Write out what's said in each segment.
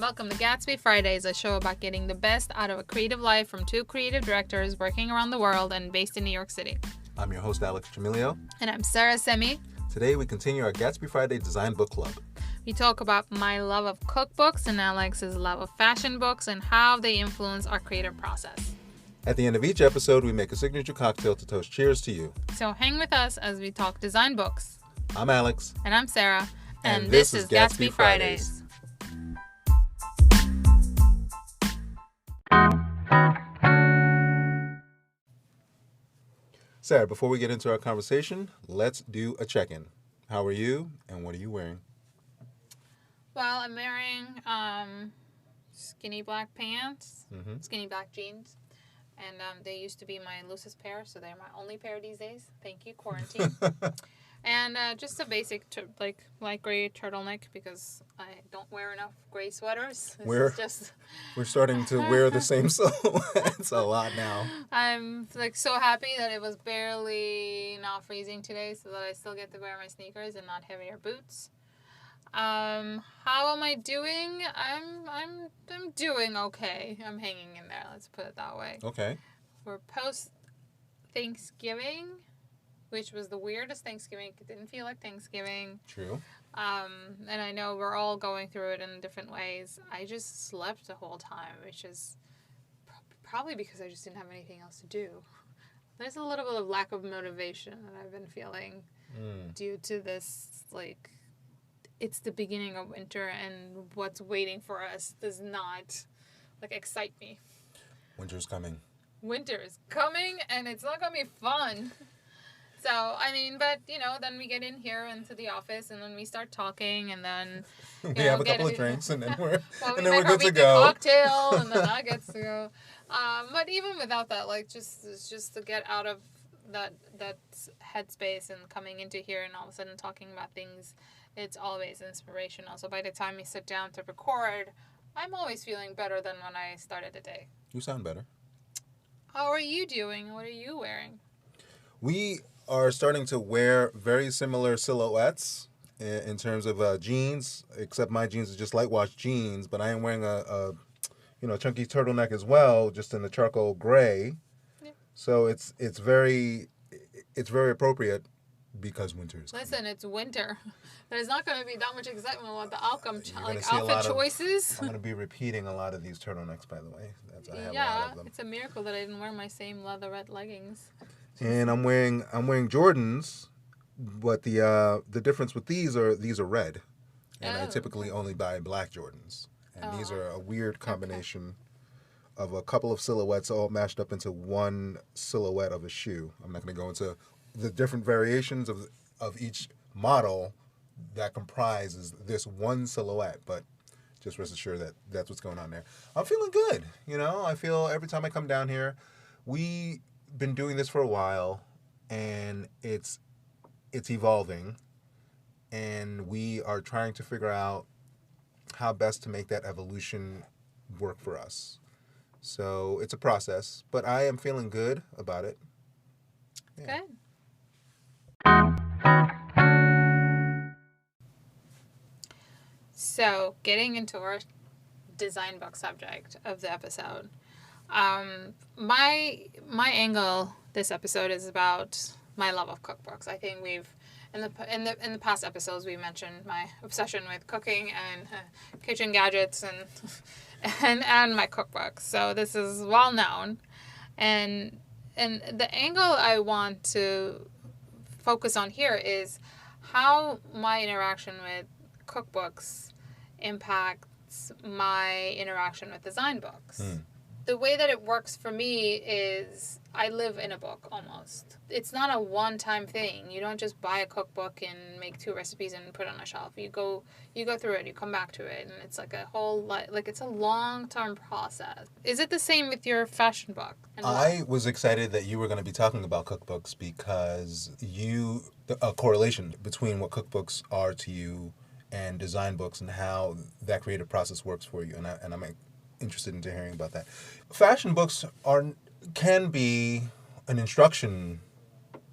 Welcome to GATSBY Fridays, a show about getting the best out of a creative life from two creative directors working around the world and based in New York City. I'm your host, Alex Jamilio. And I'm Sarah Semi. Today we continue our Gatsby Friday Design Book Club. We talk about my love of cookbooks and Alex's love of fashion books and how they influence our creative process. At the end of each episode, we make a signature cocktail to toast cheers to you. So hang with us as we talk design books. I'm Alex. And I'm Sarah. And this is Gatsby Fridays. Sarah, before we get into our conversation, let's do a check-in. How are you and what are you wearing? Well, I'm wearing skinny black pants, skinny black jeans, and they used to be my loosest pair, so they're my only pair these days. Thank you, quarantine. And just a basic light gray turtleneck because I don't wear enough gray sweaters. We're starting to wear the same silhouettes a lot now. I'm so happy that it was barely not freezing today, so that I still get to wear my sneakers and not heavier boots. How am I doing? I'm doing okay. I'm hanging in there. Let's put it that way. Okay. We're post Thanksgiving, which was the weirdest Thanksgiving. It didn't feel like Thanksgiving. True. And I know we're all going through it in different ways. I just slept the whole time, which is probably because I just didn't have anything else to do. There's a little bit of lack of motivation that I've been feeling due to this, it's the beginning of winter and what's waiting for us does not, excite me. Winter's coming. Winter is coming and it's not going to be fun. So, then we get in here into the office and then we start talking and then... We have a couple of drinks and then we're good to go. Cocktail and then that gets to go. But even without that, just to get out of that headspace and coming into here and all of a sudden talking about things, it's always inspirational. So by the time we sit down to record, I'm always feeling better than when I started the day. You sound better. How are you doing? What are you wearing? We are starting to wear very similar silhouettes in terms of jeans, except my jeans are just light wash jeans, but I am wearing a chunky turtleneck as well, just in the charcoal gray. Yeah. So it's very appropriate because winter is coming. Listen, it's winter. There's not going to be that much excitement about the outfit choices. I'm going to be repeating a lot of these turtlenecks, by the way. I have a lot of them. It's a miracle that I didn't wear my same leatherette leggings. And I'm wearing Jordans, but the difference with these are red, and I typically only buy black Jordans, and these are a weird combination of a couple of silhouettes all mashed up into one silhouette of a shoe. I'm not going to go into the different variations of each model that comprises this one silhouette, but just rest assured that that's what's going on there. I'm feeling good. I feel every time I come down here, we've been doing this for a while, and it's evolving, and we are trying to figure out how best to make that evolution work for us. So it's a process, but I am feeling good about it. Yeah. Good. So, getting into our design book subject of the episode, my angle this episode is about my love of cookbooks. I think we've in the past episodes we mentioned my obsession with cooking and kitchen gadgets and my cookbooks. So this is well known, and the angle I want to focus on here is how my interaction with cookbooks impacts my interaction with design books. The way that it works for me is I live in a book almost. It's not a one-time thing. You don't just buy a cookbook and make 2 recipes and put it on a shelf. You go through it, you come back to it, and it's like a whole it's a long-term process. Is it the same with your fashion book? I was excited that you were going to be talking about cookbooks because a correlation between what cookbooks are to you and design books and how that creative process works for you, and I'm interested in hearing about that. Fashion books can be an instruction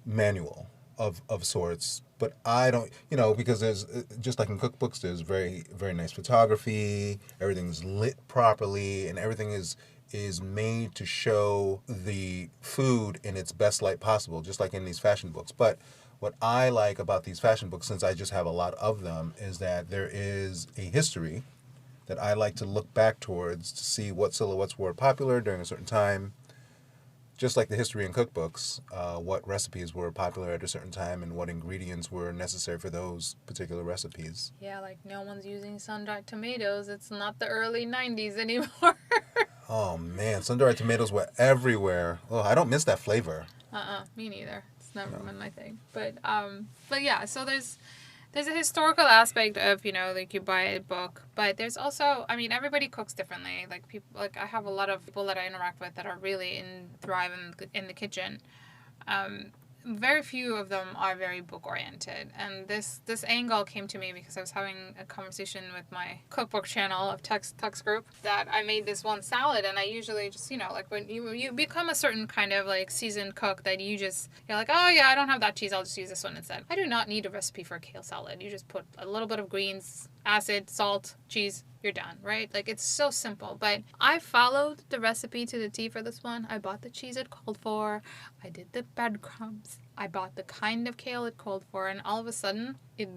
manual of sorts But I don't, because there's just like in cookbooks, there's very very nice photography. Everything's lit properly, and everything is made to show the food in its best light possible, just like in these fashion books. But what I like about these fashion books, since I just have a lot of them, is that there is a history that I like to look back towards to see what silhouettes were popular during a certain time, just like the history in cookbooks, what recipes were popular at a certain time and what ingredients were necessary for those particular recipes. Yeah, like no one's using sun-dried tomatoes. It's not the early 90s anymore. Oh man, sun-dried tomatoes were everywhere. Oh, I don't miss that flavor. Me neither. It's never been my thing. But yeah, so there's a historical aspect of, like you buy a book, but there's also, I mean, everybody cooks differently. Like people, like I have a lot of people that I interact with that are really thrive in the kitchen. Very few of them are very book oriented, and this angle came to me because I was having a conversation with my cookbook channel of Tux group that I made this one salad, and I usually just like when you become a certain kind of like seasoned cook that you're like, oh yeah, I don't have that cheese, I'll just use this one instead. I do not need a recipe for a kale salad. You just put a little bit of greens, acid, salt, cheese, you're done, right? Like it's so simple. But I followed the recipe to the T for this one. I bought the cheese it called for. I did the breadcrumbs. I bought the kind of kale it called for, and all of a sudden, it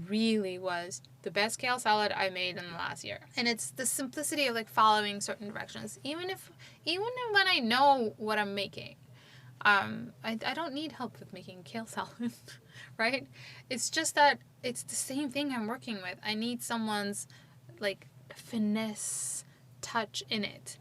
really was the best kale salad I made in the last year. And it's the simplicity of like following certain directions, even when I know what I'm making. I don't need help with making kale salad, right? It's just that it's the same thing I'm working with. I need someone's like finesse touch in it.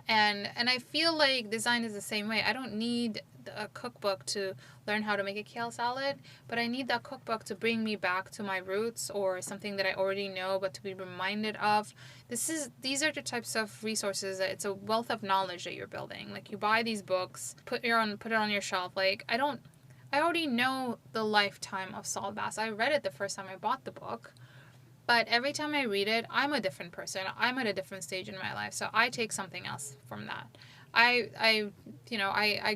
And I feel like design is the same way. I don't need a cookbook to learn how to make a kale salad, but I need that cookbook to bring me back to my roots or something that I already know, but to be reminded of. These are the types of resources that it's a wealth of knowledge that you're building. Like you buy these books, put it on your shelf. Like I already know the lifetime of salt baths. I read it the first time I bought the book. But every time I read it, I'm a different person. I'm at a different stage in my life. So I take something else from that. I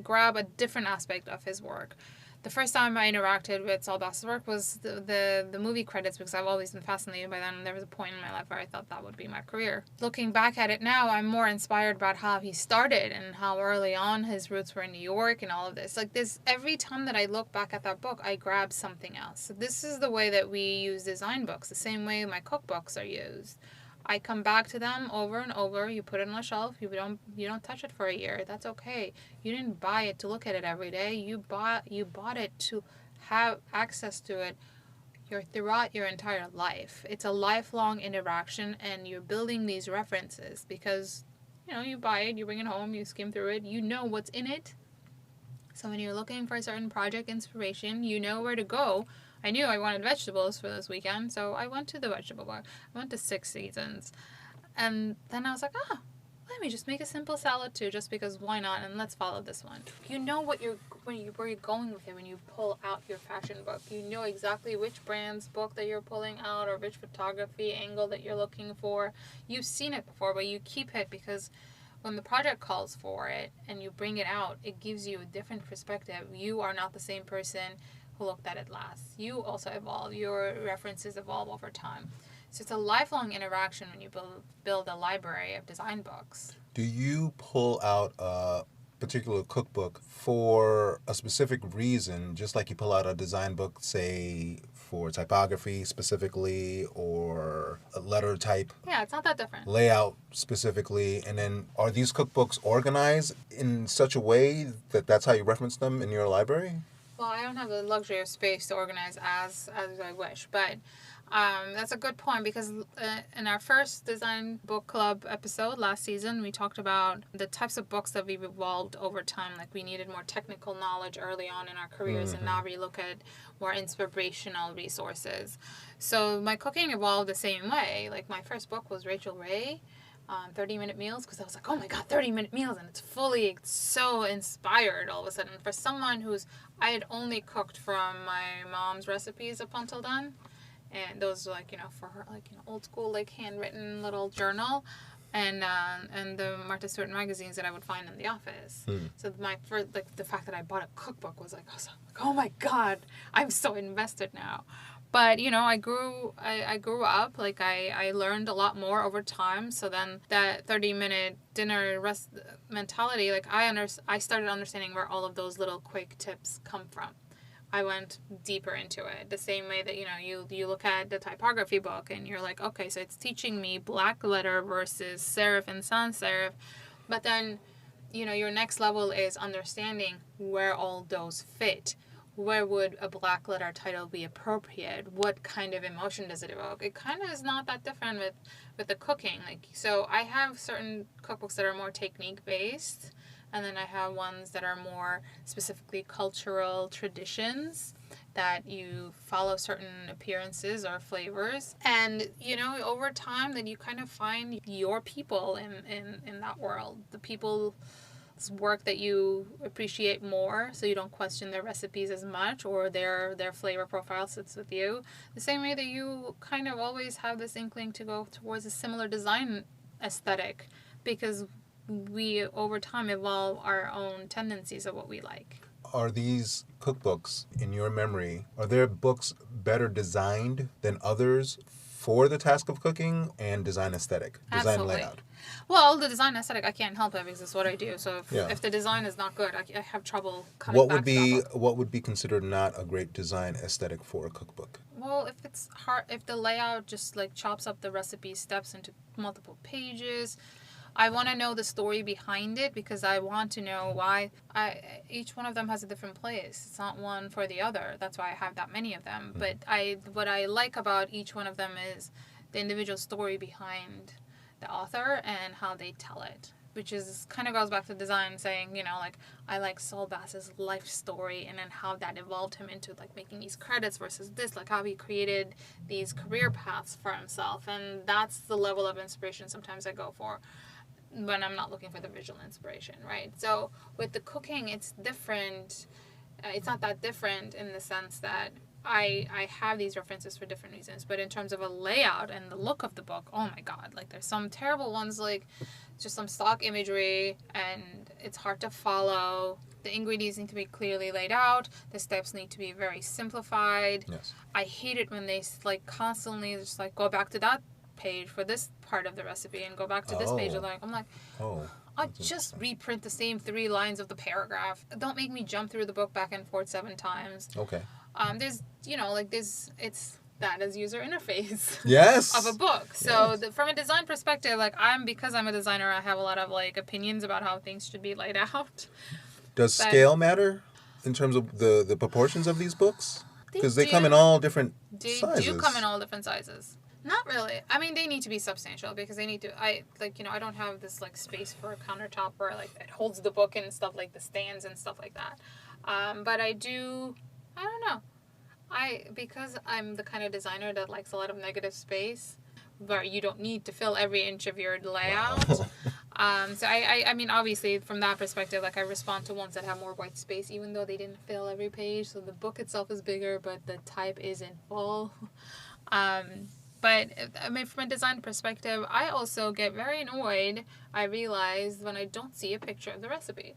grab a different aspect of his work. The first time I interacted with Saul Bass's work was the movie credits, because I've always been fascinated by them. There was a point in my life where I thought that would be my career. Looking back at it now, I'm more inspired about how he started and how early on his roots were in New York and all of this. Like this, every time that I look back at that book, I grab something else. So this is the way that we use design books, the same way my cookbooks are used. I come back to them over and over. You put it on a shelf. You don't touch it for a year. That's okay. You didn't buy it to look at it every day. You bought it to have access to it throughout your entire life. It's a lifelong interaction, and you're building these references because you buy it, you bring it home, you skim through it, you know what's in it. So when you're looking for a certain project inspiration, you know where to go. I knew I wanted vegetables for this weekend, so I went to the vegetable bar. I went to 6 Seasons. And then I was like, let me just make a simple salad too, just because why not? And let's follow this one. You know where you're going with it when you pull out your fashion book. You know exactly which brand's book that you're pulling out or which photography angle that you're looking for. You've seen it before, but you keep it because when the project calls for it and you bring it out, it gives you a different perspective. You are not the same person who looked at it last. You also evolve. Your references evolve over time. So it's a lifelong interaction when you build a library of design books. Do you pull out a particular cookbook for a specific reason, just like you pull out a design book, say, for typography specifically or a letter type? Yeah, it's not that different. Layout specifically. And then are these cookbooks organized in such a way that that's how you reference them in your library? Well, I don't have the luxury of space to organize as I wish, but that's a good point because in our first design book club episode last season, we talked about the types of books that we've evolved over time. Like we needed more technical knowledge early on in our careers, and now we look at more inspirational resources. So my cooking evolved the same way. Like my first book was Rachel Ray, 30-minute meals, because I was like, oh my god, 30-minute meals, and it's so inspired all of a sudden. For someone I had only cooked from my mom's recipes up until then, and those were for her old school handwritten little journal. and the Martha Stewart magazines that I would find in the office. So my first, like, the fact that I bought a cookbook was like, I was like, oh my God, I'm so invested now. But, you know, I grew up, like, I learned a lot more over time. So then that 30-minute dinner rest mentality, like, I started understanding where all of those little quick tips come from. I went deeper into it. The same way that, you know, you look at the typography book and you're like, okay, so it's teaching me black letter versus serif and sans serif. But then, you know, your next level is understanding where all those fit. Where would a black letter title be appropriate? What kind of emotion does it evoke? It kind of is not that different with the cooking. Like, so I have certain cookbooks that are more technique based, and then I have ones that are more specifically cultural traditions that you follow certain appearances or flavors. And, you know, over time then you kind of find your people in that world. The people's work that you appreciate more, so you don't question their recipes as much, or their flavor profile sits with you. The same way that you kind of always have this inkling to go towards a similar design aesthetic, because we over time evolve our own tendencies of what we like. Are these cookbooks, in your memory, are there books better designed than others for the task of cooking and design aesthetic, design Absolutely. layout? Well, the design aesthetic, I can't help it because it's what I do. So if the design is not good, I have trouble coming What back would to that be book. what would be considered not a great design aesthetic for a cookbook? Well, if it's hard, if the layout just like chops up the recipe steps into multiple pages, I want to know the story behind it, because I want to know why each one of them has a different place. It's not one for the other. That's why I have that many of them. But what I like about each one of them is the individual story behind the author and how they tell it, which is kind of goes back to design, saying, you know, like, I like Saul Bass's life story and then how that evolved him into like making these credits versus this, like how he created these career paths for himself. And that's the level of inspiration sometimes I go for when I'm not looking for the visual inspiration, right? So with the cooking, it's different. It's not that different in the sense that I have these references for different reasons, but in terms of a layout and the look of the book, oh my God, like there's some terrible ones, like just some stock imagery and it's hard to follow. The ingredients need to be clearly laid out. The steps need to be very simplified. Yes. I hate it when they like constantly just like go back to that page for this part of the recipe and go back to this page. I'm like, I'll just reprint the same 3 lines of the paragraph. Don't make me jump through the book back and forth 7 times. Okay. There's, you know, like it's that as user interface. Yes. Of a book. So from a design perspective, like because I'm a designer, I have a lot of like opinions about how things should be laid out. Does scale matter in terms of the proportions of these books? Because they come in all different sizes. They do come in all different sizes. Not really. I mean, they need to be substantial because they need to. I don't have this like space for a countertop where like it holds the book and stuff, like the stands and stuff like that. But I do. I don't know. Because I'm the kind of designer that likes a lot of negative space, where you don't need to fill every inch of your layout. So I mean, obviously from that perspective, like I respond to ones that have more white space, even though they didn't fill every page. So the book itself is bigger, but the type isn't full. But I mean, from a design perspective, I also get very annoyed, I realize, when I don't see a picture of the recipe.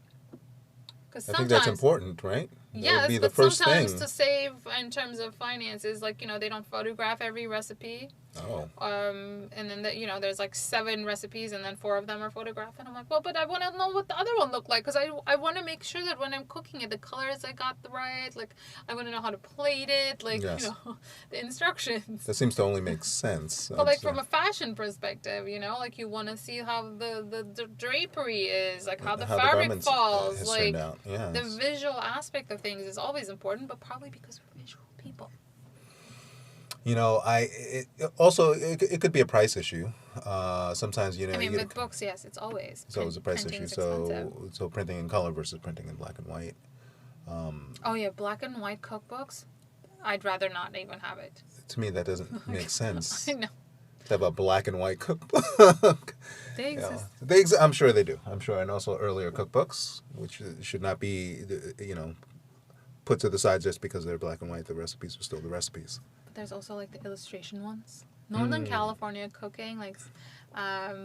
I think that's important, right? Yes, be the but first sometimes thing. To save in terms of finances, like, you know, they don't photograph every recipe. Oh. And then, there's like 7 recipes and then 4 of them are photographed. And I'm like, well, but I want to know what the other one looked like, because I want to make sure that when I'm cooking it, the colors I got right. Like, I want to know how to plate it, like, yes. you know, the instructions. That seems to only make sense. But like from a fashion perspective, you know, like you want to see how the drapery is, like how the fabric falls, like yes. The visual aspect of things is always important, but probably because we're visual people. You know, it could be a price issue. Sometimes, you know. I mean, with books, yes, it's always. So it's a price issue. So printing in color versus printing in black and white. Oh yeah, black and white cookbooks. I'd rather not even have it. To me, that doesn't make sense. I know. To have a black and white cookbook. They exist. I'm sure they do. I'm sure, and also earlier cookbooks, which should not be, you know, put to the side just because they're black and white. The recipes are still the recipes. But there's also like the illustration ones. Northern California cooking, like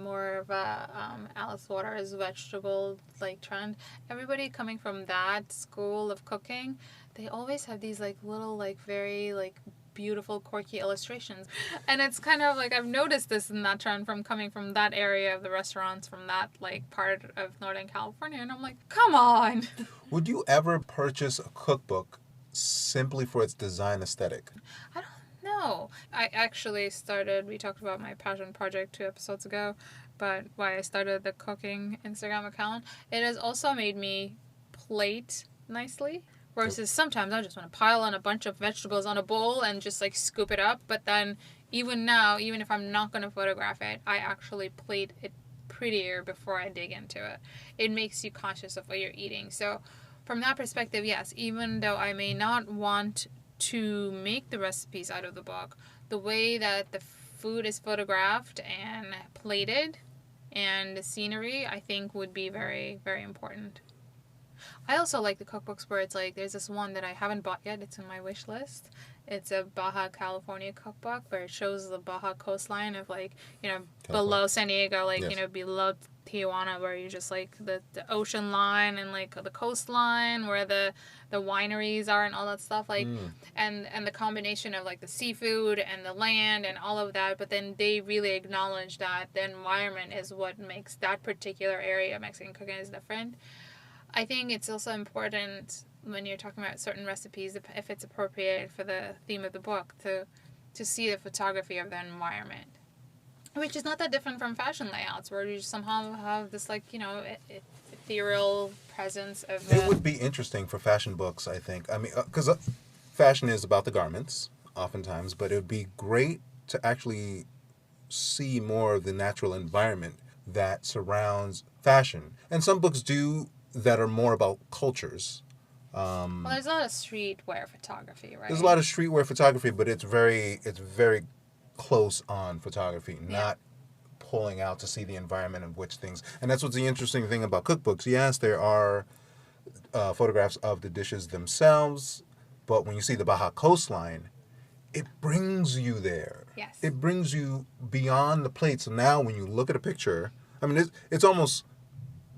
more of a Alice Waters vegetable like trend. Everybody coming from that school of cooking, they always have these like little like very like beautiful quirky illustrations, and it's kind of like I've noticed this in that trend from coming from that area of the restaurants from that like part of Northern California, and I'm like, come on. Would you ever purchase a cookbook simply for its design aesthetic? I don't know. I actually started, we talked about my passion project 2 episodes ago, but why I started the cooking Instagram account, it has also made me plate nicely. Versus sometimes I just want to pile on a bunch of vegetables on a bowl and just like scoop it up. But then even now, even if I'm not going to photograph it, I actually plate it prettier before I dig into it. It makes you conscious of what you're eating. So from that perspective, yes, even though I may not want to make the recipes out of the book, the way that the food is photographed and plated and the scenery, I think would be very, very important. I also like the cookbooks where it's like, there's this one that I haven't bought yet. It's in my wish list. It's a Baja, California cookbook where it shows the Baja coastline of like, below San Diego, like, Yes. Below Tijuana, where you just like the ocean line and like the coastline where the wineries are and all that stuff. Like, and the combination of like the seafood and the land and all of that. But then they really acknowledge that the environment is what makes that particular area of Mexican cooking is different. I think it's also important when you're talking about certain recipes, if it's appropriate for the theme of the book, to see the photography of the environment. Which is not that different from fashion layouts, where you somehow have this, like, ethereal presence of... It would be interesting for fashion books, I think. I mean, because fashion is about the garments, oftentimes, but it would be great to actually see more of the natural environment that surrounds fashion. And some books do that are more about cultures. Well, there's a lot of streetwear photography, right? There's a lot of streetwear photography, but it's very close on photography, not pulling out to see the environment of which things. And that's what's the interesting thing about cookbooks. Yes, there are photographs of the dishes themselves, but when you see the Baja coastline, it brings you there. Yes. It brings you beyond the plate. So now when you look at a picture, I mean, it's almost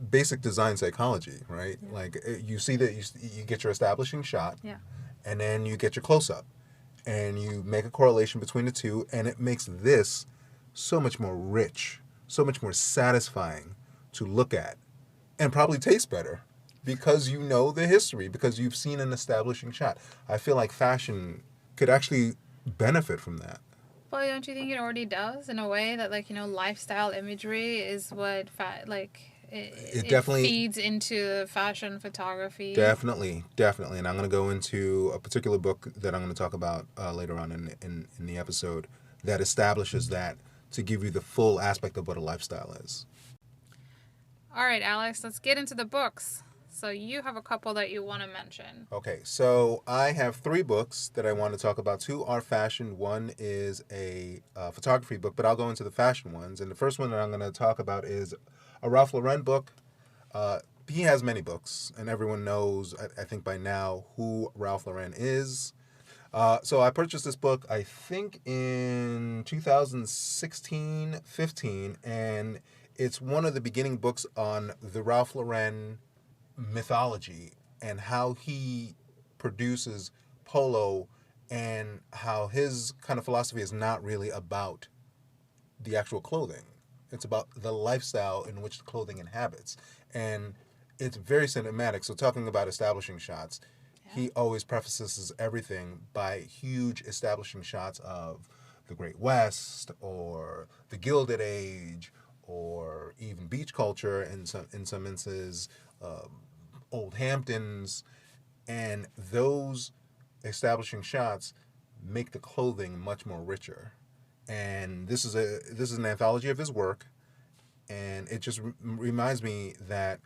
basic design psychology, right? Yeah. Like you see that you get your establishing shot, and then you get your close-up, and you make a correlation between the two, and it makes this so much more rich, so much more satisfying to look at, and probably taste better because you know the history, because you've seen an establishing shot. I feel like fashion could actually benefit from that. Well, don't you think it already does in a way that, like, lifestyle imagery is what it definitely feeds into fashion photography. Definitely. And I'm going to go into a particular book that I'm going to talk about later on in the episode that establishes that to give you the full aspect of what a lifestyle is. All right, Alex, let's get into the books. So you have a couple that you want to mention. Okay, so I have 3 books that I want to talk about. 2 are fashion. 1 is a photography book, but I'll go into the fashion ones. And the first one that I'm going to talk about is a Ralph Lauren book. He has many books, and everyone knows, I think by now, who Ralph Lauren is. So I purchased this book, I think, in 2016-15, and it's one of the beginning books on the Ralph Lauren mythology and how he produces polo and how his kind of philosophy is not really about the actual clothing. It's about the lifestyle in which the clothing inhabits. And it's very cinematic. So talking about establishing shots, he always prefaces everything by huge establishing shots of the Great West or the Gilded Age or even beach culture in some instances, Old Hamptons. And those establishing shots make the clothing much more richer. And this is an anthology of his work, and it just reminds me that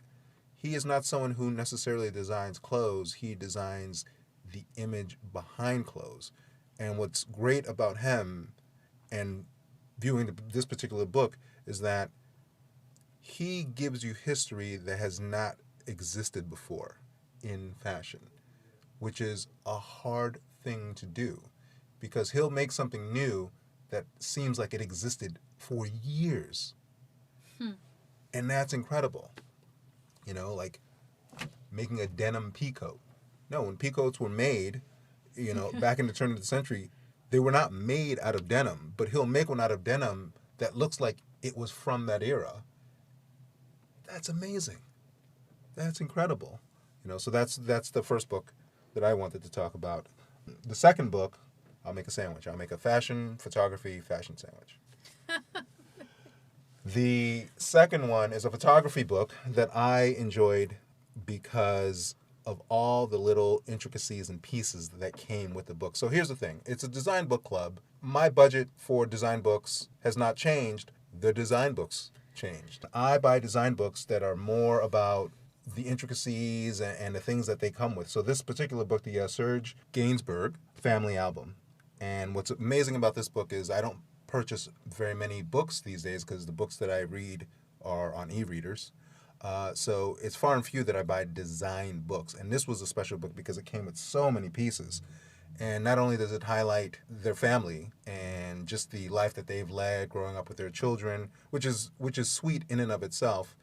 he is not someone who necessarily designs clothes. He designs the image behind clothes. And what's great about him and viewing this particular book is that he gives you history that has not existed before in fashion, which is a hard thing to do because he'll make something new that seems like it existed for years. And that's incredible. You know, like making a denim pea coat. No, when pea coats were made, you know, back in the turn of the century, they were not made out of denim, but he'll make one out of denim that looks like it was from that era. That's amazing. That's incredible. You know, so that's the first book that I wanted to talk about. The second book, I'll make a sandwich. I'll make a fashion sandwich. The second one is a photography book that I enjoyed because of all the little intricacies and pieces that came with the book. So here's the thing. It's a design book club. My budget for design books has not changed. The design books changed. I buy design books that are more about the intricacies and the things that they come with. So this particular book, the Serge Gainsbourg Family Album. And what's amazing about this book is I don't purchase very many books these days because the books that I read are on e-readers. So it's far and few that I buy design books. And this was a special book because it came with so many pieces. And not only does it highlight their family and just the life that they've led growing up with their children, which is sweet in and of itself,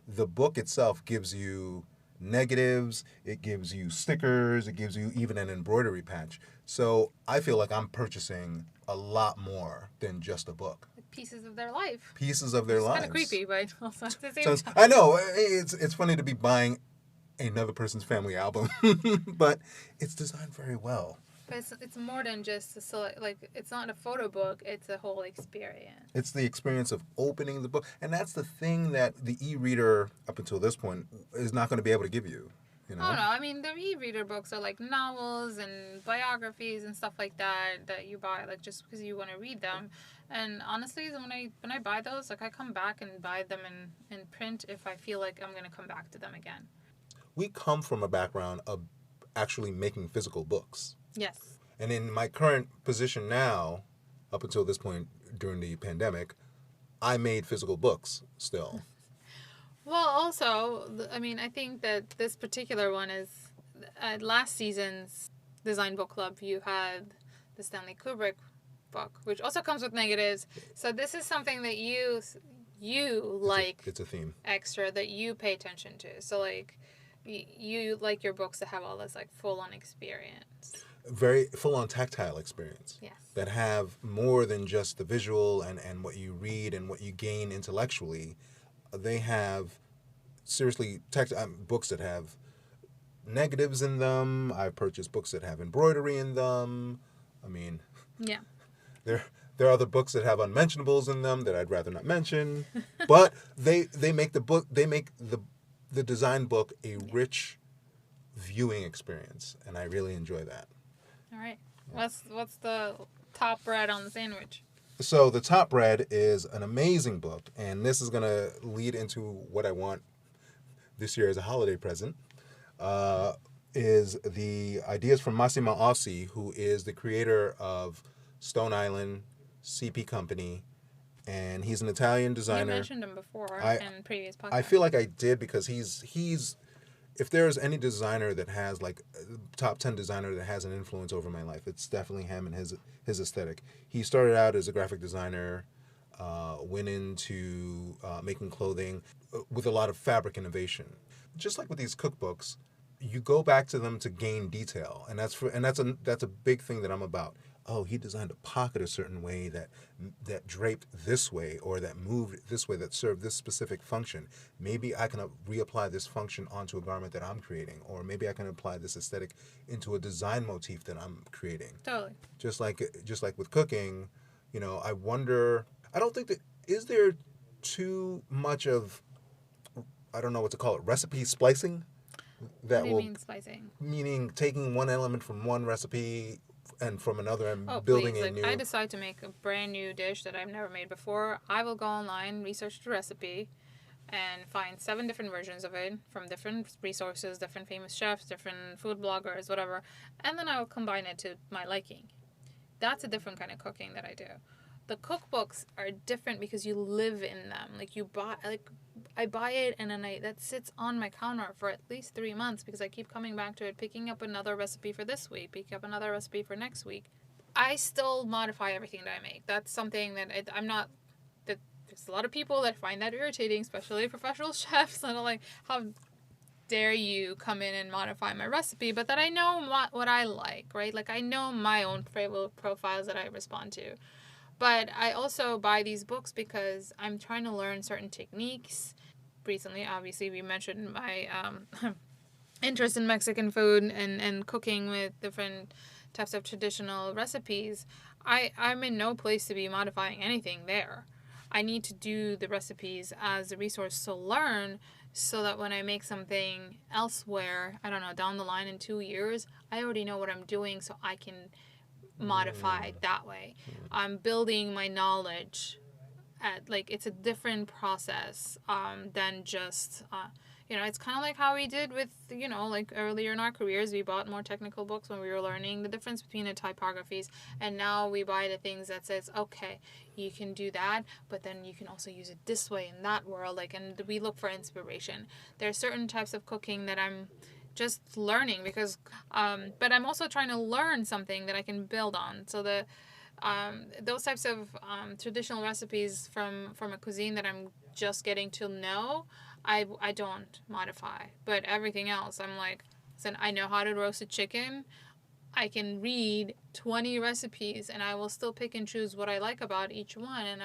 the book itself gives you negatives, it gives you stickers, it gives you even an embroidery patch. So I feel like I'm purchasing a lot more than just a book. Pieces of their life. Pieces of their lives. It's kind of creepy, but also at the same So time. I know it's funny to be buying another person's family album, but it's designed very well. But it's more than just it's not a photo book, it's a whole experience. It's the experience of opening the book. And that's the thing that the e-reader, up until this point, is not going to be able to give you. You know? Oh, no. I mean, the e-reader books are like novels and biographies and stuff like that you buy, like, just because you want to read them. And honestly, when I buy those, like, I come back and buy them in print if I feel like I'm going to come back to them again. We come from a background of actually making physical books. Yes. And in my current position now, up until this point during the pandemic, I made physical books still. Well, also, I mean, I think that this particular one is last season's Design Book Club. You had the Stanley Kubrick book, which also comes with negatives. So this is something that you like. It's a theme. Extra that you pay attention to. So like, you like your books that have all this like full-on experience. Very full-on tactile experience. Yes. That have more than just the visual and what you read and what you gain intellectually. They have seriously books that have negatives in them. I've purchased books that have embroidery in them. I mean, yeah. There are other books that have unmentionables in them that I'd rather not mention. But they make the design book a rich viewing experience, and I really enjoy that. All right. Yeah. What's the top bread on the sandwich? So the top bread is an amazing book, and this is going to lead into what I want this year as a holiday present, is the ideas from Massimo Ossi, who is the creator of Stone Island, CP Company, and he's an Italian designer. You mentioned him before in previous podcasts. I feel like I did because he's if there's any designer that has like top 10 designer that has an influence over my life, it's definitely him and his aesthetic. He started out as a graphic designer, went into making clothing with a lot of fabric innovation. Just like with these cookbooks, you go back to them to gain detail, and that's a big thing that I'm about. Oh, he designed a pocket a certain way that draped this way or that moved this way that served this specific function. Maybe I can reapply this function onto a garment that I'm creating, or maybe I can apply this aesthetic into a design motif that I'm creating. Totally. Just like with cooking, you know, I wonder. I don't think is there too much of, I don't know what to call it, recipe splicing. What do you mean splicing? Meaning taking one element from one recipe and from another and building a new. I decide to make a brand new dish that I've never made before. I will go online, research the recipe, and find 7 different versions of it from different resources, different famous chefs, different food bloggers, whatever, and then I will combine it to my liking. That's a different kind of cooking that I do. The cookbooks are different because you live in them. I buy it and then that sits on my counter for at least 3 months because I keep coming back to it, picking up another recipe for this week, picking up another recipe for next week. I still modify everything that I make. That's something that I'm not. That there's a lot of people that find that irritating, especially professional chefs. And I'm like, how dare you come in and modify my recipe? But that I know what I like, right? Like I know my own flavor profiles that I respond to. But I also buy these books because I'm trying to learn certain techniques. Recently, obviously, we mentioned my interest in Mexican food and cooking with different types of traditional recipes. I'm in no place to be modifying anything there. I need to do the recipes as a resource to learn so that when I make something elsewhere, I don't know, down the line in 2 years, I already know what I'm doing so I can modify that way. I'm building my knowledge at like it's a different process than just it's kind of like how we did with like earlier in our careers we bought more technical books when we were learning the difference between the typographies, and now we buy the things that says okay, you can do that, but then you can also use it this way in that world, like, and we look for inspiration. There are certain types of cooking that I'm just learning because but I'm also trying to learn something that I can build on. So those types of traditional recipes from a cuisine that I'm just getting to know, I don't modify. But everything else, I'm like, listen, I know how to roast a chicken. I can read 20 recipes and I will still pick and choose what I like about each one. And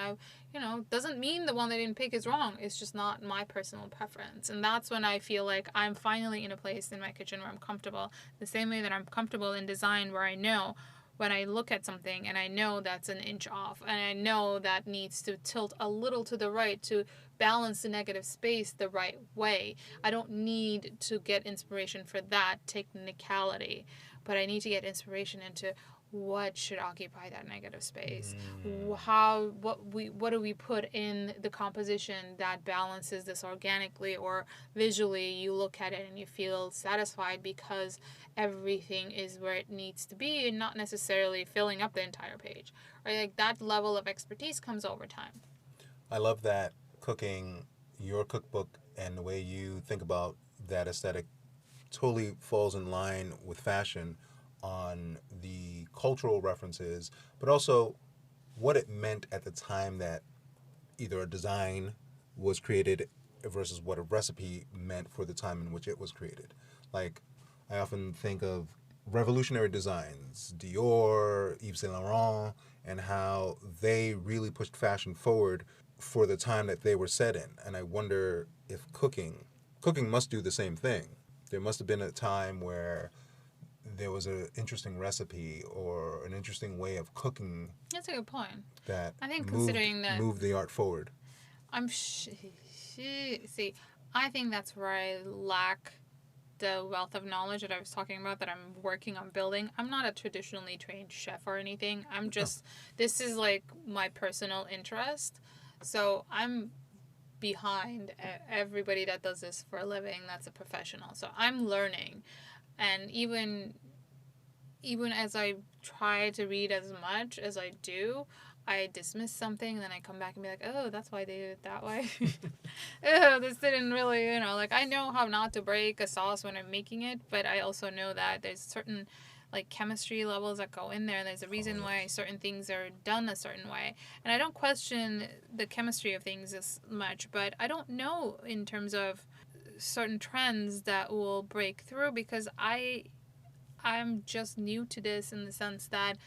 doesn't mean the one I didn't pick is wrong. It's just not my personal preference. And that's when I feel like I'm finally in a place in my kitchen where I'm comfortable. The same way that I'm comfortable in design, where I know when I look at something and I know that's an inch off and I know that needs to tilt a little to the right to balance the negative space the right way. I don't need to get inspiration for that technicality, but I need to get inspiration into what should occupy that negative space. What do we put in the composition that balances this organically, or visually you look at it and you feel satisfied because everything is where it needs to be and not necessarily filling up the entire page. Right? Like that level of expertise comes over time. I love that cooking, your cookbook, and the way you think about that aesthetic totally falls in line with fashion on the cultural references, but also what it meant at the time that either a design was created versus what a recipe meant for the time in which it was created. Like, I often think of revolutionary designs, Dior, Yves Saint Laurent, and how they really pushed fashion forward for the time that they were set in. And I wonder if cooking must do the same thing. There must have been a time where there was an interesting recipe or an interesting way of cooking. That's a good point. That I think considering that moved the art forward. See, I think that's where I lack the wealth of knowledge that I was talking about that I'm working on building. I'm not a traditionally trained chef or anything. I'm just this is like my personal interest. So I'm behind everybody that does this for a living that's a professional. So I'm learning. And even as I try to read as much as I do, I dismiss something and then I come back and be like, oh, that's why they did it that way. Oh, this didn't really, like I know how not to break a sauce when I'm making it, but I also know that there's certain like chemistry levels that go in there. There's a reason why certain things are done a certain way. And I don't question the chemistry of things as much, but I don't know in terms of certain trends that will break through because I'm just new to this in the sense that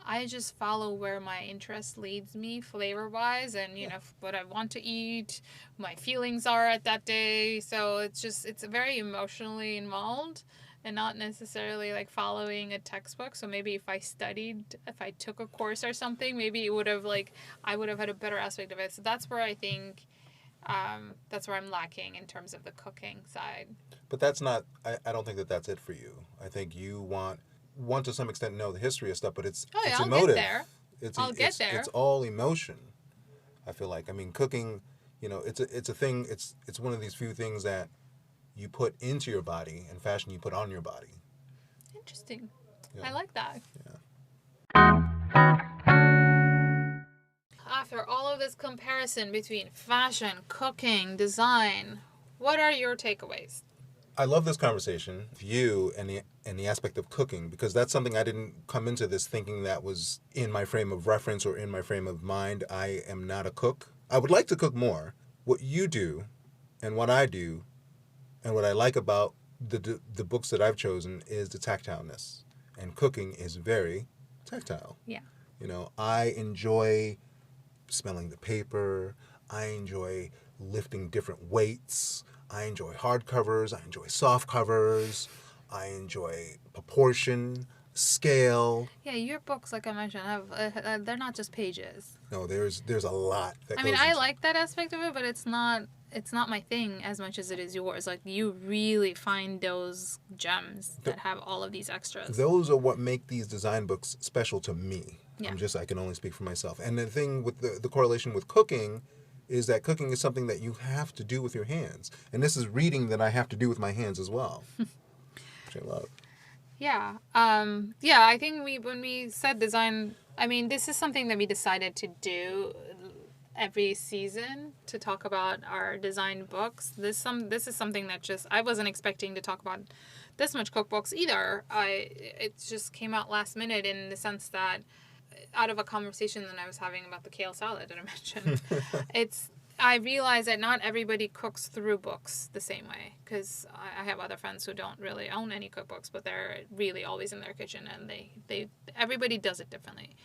I just follow where my interest leads me flavor wise and what I want to eat, my feelings are at that day. So it's very emotionally involved and not necessarily like following a textbook. So maybe if I took a course or something, maybe it would have I would have had a better aspect of it. So that's where I think that's where I'm lacking in terms of the cooking side. But that's not. I don't think that that's it for you. I think you want to some extent know the history of stuff, but it's I'll emotive. Get there. I'll get there. It's all emotion. I feel like. I mean, cooking. It's a thing. It's one of these few things that you put into your body, and fashion you put on your body. Interesting. Yeah. I like that. Yeah. After all of this comparison between fashion, cooking, design, what are your takeaways? I love this conversation. You and and the aspect of cooking, because that's something I didn't come into this thinking that was in my frame of reference or in my frame of mind. I am not a cook. I would like to cook more. What you do and what I do and what I like about the books that I've chosen is the tactileness. And cooking is very tactile. Yeah. You know, I enjoy smelling the paper. I enjoy lifting different weights. I enjoy hardcovers. I enjoy soft covers. I enjoy proportion, scale. Yeah, your books, like I mentioned, have they're not just pages. No, there's a lot that I goes mean, I into like that aspect of it, but it's not my thing as much as it is yours. Like, you really find those gems that have all of these extras. Those are what make these design books special to me. Yeah. I can only speak for myself. And the thing with the correlation with cooking is that cooking is something that you have to do with your hands. And this is reading that I have to do with my hands as well, which I love. Yeah. Yeah, I think when we said design, I mean, this is something that we decided to do every season, to talk about our design books. This is something that just, I wasn't expecting to talk about this much cookbooks either. It just came out last minute, in the sense that out of a conversation that I was having about the kale salad that I mentioned, I realized that not everybody cooks through books the same way, because I have other friends who don't really own any cookbooks, but they're really always in their kitchen, and everybody does it differently.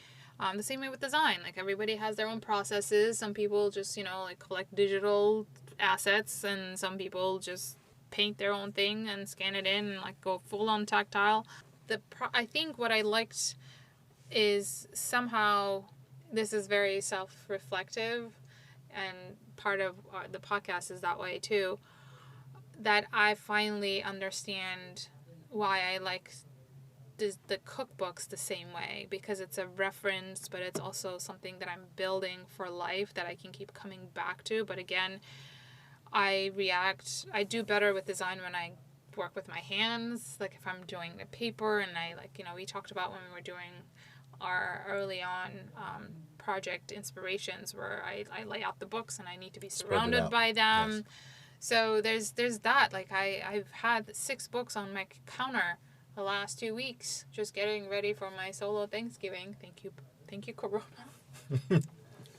The same way with design. Like, everybody has their own processes. Some people just, like, collect digital assets, and some people just paint their own thing and scan it in and, like, go full on tactile. I think what I liked is, somehow this is very self-reflective, and part of the podcast is that way too, that I finally understand why I like the cookbooks the same way, because it's a reference, but it's also something that I'm building for life that I can keep coming back to. But again, I do better with design when I work with my hands, like if I'm doing the paper, and we talked about when we were doing our early on project inspirations, where I lay out the books and I need to be surrounded by them. Yes. So there's that. Like, I've had 6 books on my counter the last 2 weeks, just getting ready for my solo Thanksgiving. Thank you, Corona.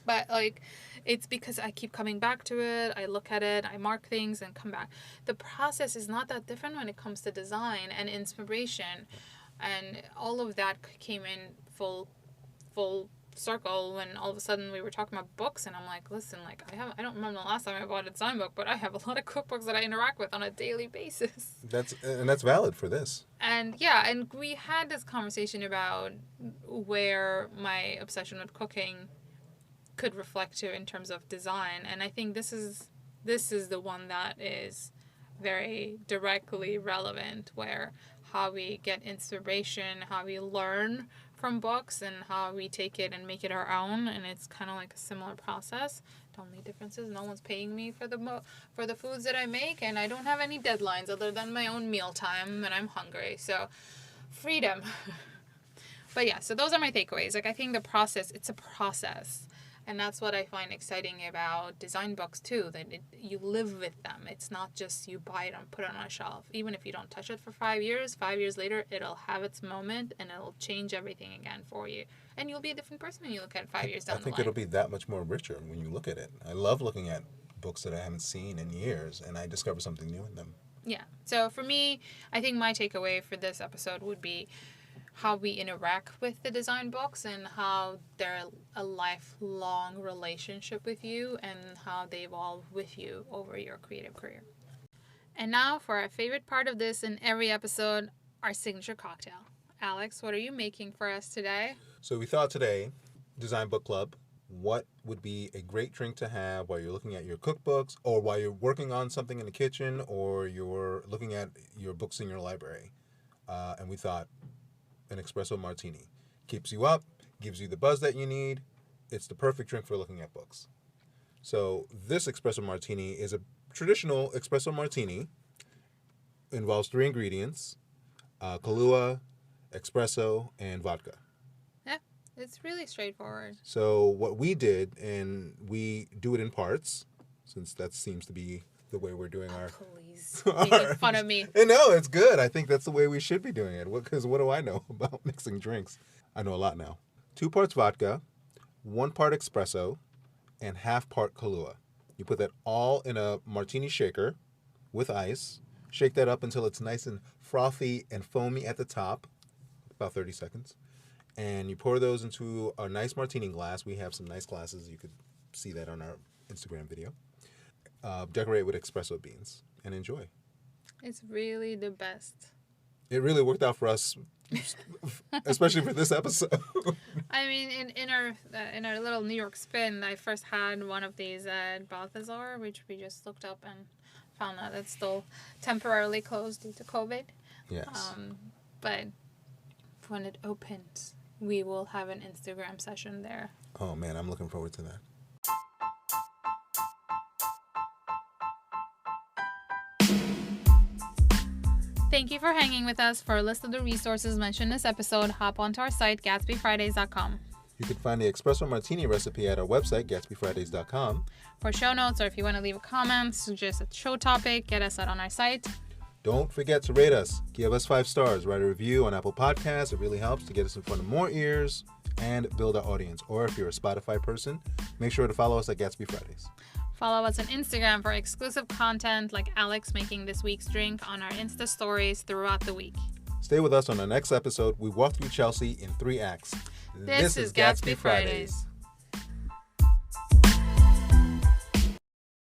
But, like, it's because I keep coming back to it. I look at it, I mark things, and come back. The process is not that different when it comes to design and inspiration, and all of that came in full circle when all of a sudden we were talking about books, and I'm like, listen, like, I don't remember the last time I bought a design book, but I have a lot of cookbooks that I interact with on a daily basis. That's valid for this. And yeah, and we had this conversation about where my obsession with cooking could reflect to in terms of design, and I think this is the one that is very directly relevant, where how we get inspiration, how we learn from books, and how we take it and make it our own. And it's kind of like a similar process. The only difference is no one's paying me for the foods that I make, and I don't have any deadlines other than my own mealtime when I'm hungry. So, freedom. But yeah, so those are my takeaways. Like, I think it's a process. And that's what I find exciting about design books too, that you live with them. It's not just you buy it and put it on a shelf. Even if you don't touch it for 5 years, 5 years later, it'll have its moment, and it'll change everything again for you. And you'll be a different person when you look at it 5 years down the line. I think it'll be that much more richer when you look at it. I love looking at books that I haven't seen in years, and I discover something new in them. Yeah. So for me, I think my takeaway for this episode would be how we interact with the design books, and how they're a lifelong relationship with you, and how they evolve with you over your creative career. And now for our favorite part of this in every episode, our signature cocktail. Alex, what are you making for us today? So we thought today, Design Book Club, what would be a great drink to have while you're looking at your cookbooks, or while you're working on something in the kitchen, or you're looking at your books in your library. And we thought, an Espresso Martini. Keeps you up, gives you the buzz that you need. It's the perfect drink for looking at books. So this Espresso Martini is a traditional Espresso Martini. Involves 3 ingredients, Kahlua, espresso, and vodka. Yeah, it's really straightforward. So what we did, and we do it in parts, since that seems to be the way we're doing our... Please. Making fun of me. No, it's good. I think that's the way we should be doing it. Because what do I know about mixing drinks? I know a lot now. 2 parts vodka, 1 part espresso, and half part Kahlua. You put that all in a martini shaker with ice. Shake that up until it's nice and frothy and foamy at the top, about 30 seconds. And you pour those into a nice martini glass. We have some nice glasses. You could see that on our Instagram video. Decorate with espresso beans and enjoy. It's really the best. It really worked out for us, especially for this episode. I mean, in our little New York spin, I first had one of these at Balthazar, which we just looked up and found out it's still temporarily closed due to COVID. Yes. But when it opens, we will have an Instagram session there. Oh man, I'm looking forward to that. Thank you for hanging with us. For a list of the resources mentioned in this episode, hop onto our site, GATSBYFridays.com. You can find the Espresso Martini recipe at our website, GATSBYFridays.com. For show notes, or if you want to leave a comment, suggest a show topic, get us out on our site. Don't forget to rate us. Give us 5 stars. Write a review on Apple Podcasts. It really helps to get us in front of more ears and build our audience. Or if you're a Spotify person, make sure to follow us at Gatsby Fridays. Follow us on Instagram for exclusive content like Alex making this week's drink on our Insta stories throughout the week. Stay with us on the next episode. We walk through Chelsea in 3 acts. This is Gatsby Fridays.